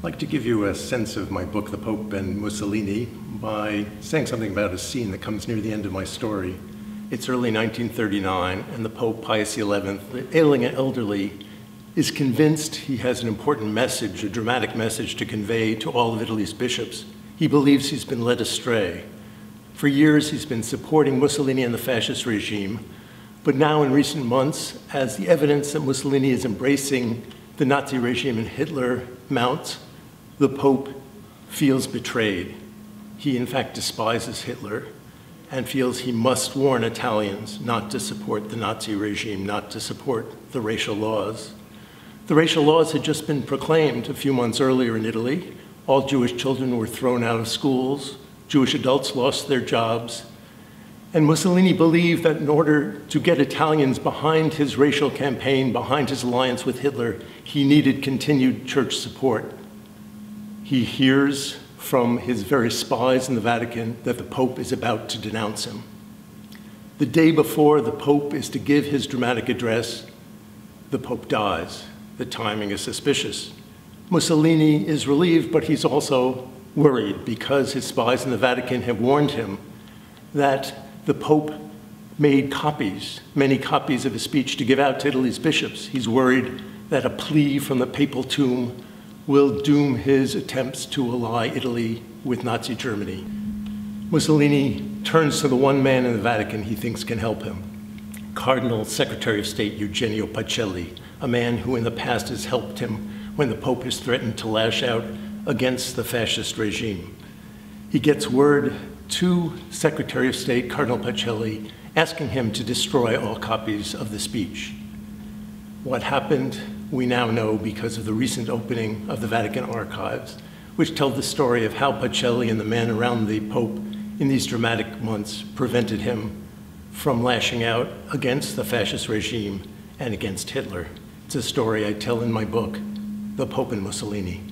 I'd like to give you a sense of my book, The Pope and Mussolini, by saying something about a scene that comes near the end of my story. It's early 1939, and the Pope, Pius XI, the ailing and elderly, is convinced he has an important message, a dramatic message to convey to all of Italy's bishops. He believes he's been led astray. For years, he's been supporting Mussolini and the fascist regime, but now in recent months, as the evidence that Mussolini is embracing the Nazi regime and Hitler mounts, the Pope feels betrayed. He, in fact, despises Hitler and feels he must warn Italians not to support the Nazi regime, not to support the racial laws. The racial laws had just been proclaimed a few months earlier in Italy. All Jewish children were thrown out of schools. Jewish adults lost their jobs. And Mussolini believed that in order to get Italians behind his racial campaign, behind his alliance with Hitler, he needed continued church support. He hears from his very spies in the Vatican that the Pope is about to denounce him. The day before the Pope is to give his dramatic address, the Pope dies. The timing is suspicious. Mussolini is relieved, but he's also worried because his spies in the Vatican have warned him that the Pope made copies, many copies of his speech to give out to Italy's bishops. He's worried that a plea from the papal tomb will doom his attempts to ally Italy with Nazi Germany. Mussolini turns to the one man in the Vatican he thinks can help him, Cardinal Secretary of State Eugenio Pacelli, a man who in the past has helped him when the Pope has threatened to lash out against the fascist regime. He gets word to Secretary of State Cardinal Pacelli asking him to destroy all copies of the speech. What happened, we now know because of the recent opening of the Vatican archives, which tell the story of how Pacelli and the men around the Pope in these dramatic months prevented him from lashing out against the fascist regime and against Hitler. It's a story I tell in my book, The Pope and Mussolini.